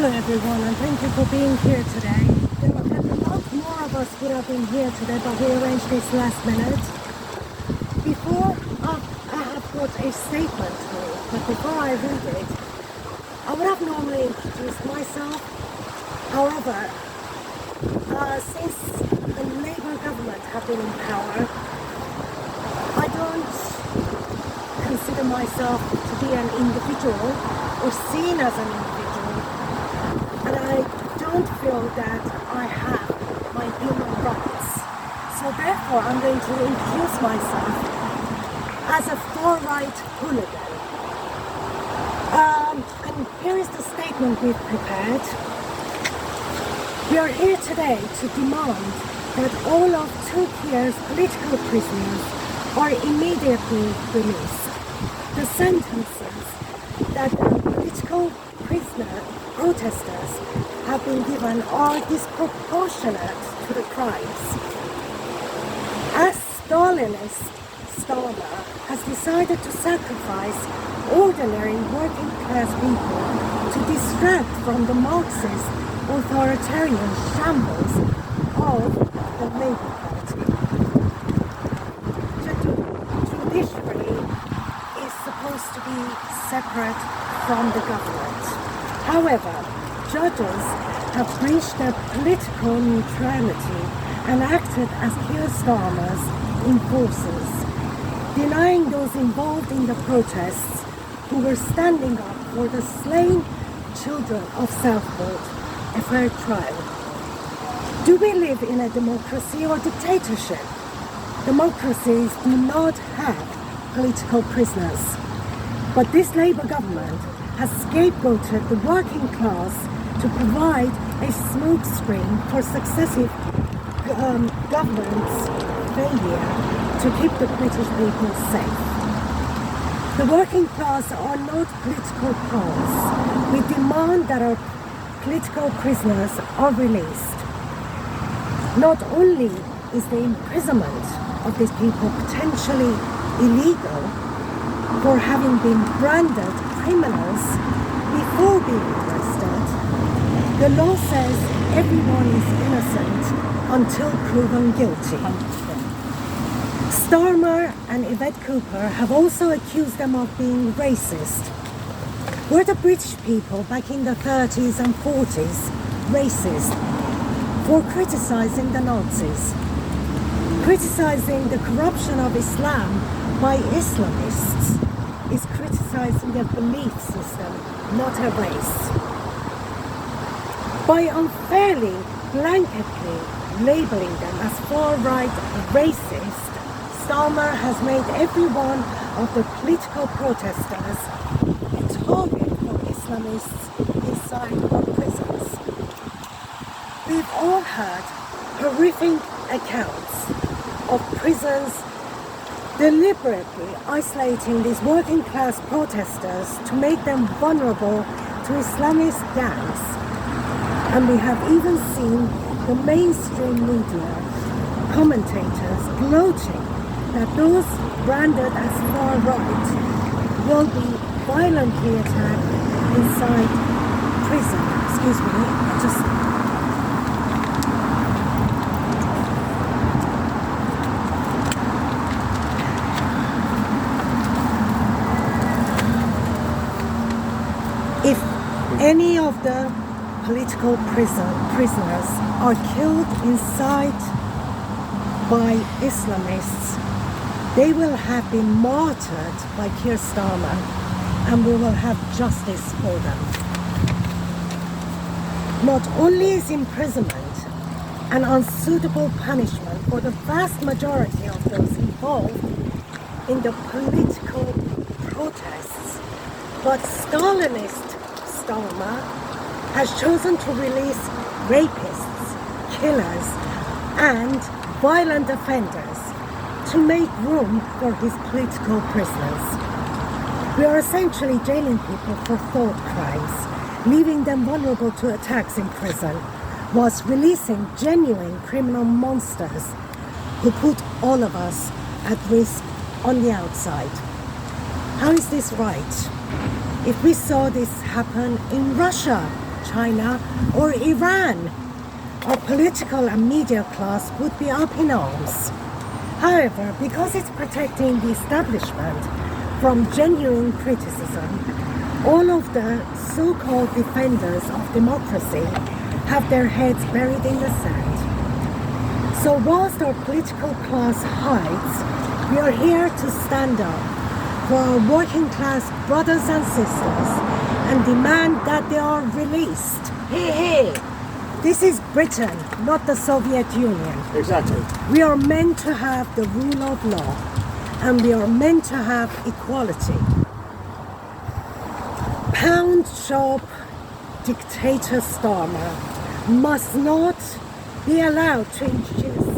Hello everyone, and thank you for being here today. There are a lot more of us would have been here today, but we arranged this last minute. I have got a statement to read, but before I read it, I would have normally introduced myself. However, since the Labour government have been in power, I don't consider myself to be an individual or seen as an individual, and I don't feel that I have my human rights. So therefore I'm going to introduce myself as a far-right hooligan. And here is the statement we've prepared. We are here today to demand that all of Turkey's political prisoners are immediately released. The sentences that the political prisoner protesters have been given are disproportionate to the crimes. As Stalinist Starmer has decided to sacrifice ordinary working class people to distract from the Marxist authoritarian shambles of the Labour Party. Judiciary is supposed to be separate from the government. However, judges have breached their political neutrality and acted as Keir Starmer's enforcers, denying those involved in the protests who were standing up for the slain children of Southwold a fair trial. Do we live in a democracy or dictatorship? Democracies do not have political prisoners. But this Labour government has scapegoated the working class to provide a smokescreen for successive governments' failure to keep the British people safe. The working class are not political pawns. We demand that our political prisoners are released. Not only is the imprisonment of these people potentially illegal for having been branded criminals before being arrested, the law says everyone is innocent until proven guilty. Starmer and Yvette Cooper have also accused them of being racist. Were the British people back in the 30s and 40s racist for criticising the Nazis? Criticizing the corruption of Islam by Islamists is criticizing their belief system, not a race. By unfairly, blanketly labeling them as far-right racist, Starmer has made every one of the political protesters a target for Islamists inside our prisons. We've all heard horrific accounts of prisons deliberately isolating these working class protesters to make them vulnerable to Islamist gangs. And we have even seen the mainstream media commentators gloating that those branded as far right will be violently attacked inside prison. Excuse me, if any of the political prisoners are killed inside by Islamists, they will have been martyred by Keir Starmer, and we will have justice for them. Not only is imprisonment an unsuitable punishment for the vast majority of those involved in the political protests, but Stalinist Starmer has chosen to release rapists, killers, and violent offenders to make room for his political prisoners. We are essentially jailing people for thought crimes, leaving them vulnerable to attacks in prison, whilst releasing genuine criminal monsters who put all of us at risk on the outside. How is this right? If we saw this happen in Russia, China or Iran, our political and media class would be up in arms. However, because it's protecting the establishment from genuine criticism, all of the so-called defenders of democracy have their heads buried in the sand. So whilst our political class hides, we are here to stand up for our working class brothers and sisters and demand that they are released. Hey, hey! This is Britain, not the Soviet Union. Exactly. We are meant to have the rule of law, and we are meant to have equality. Pound shop dictator Starmer must not be allowed to introduce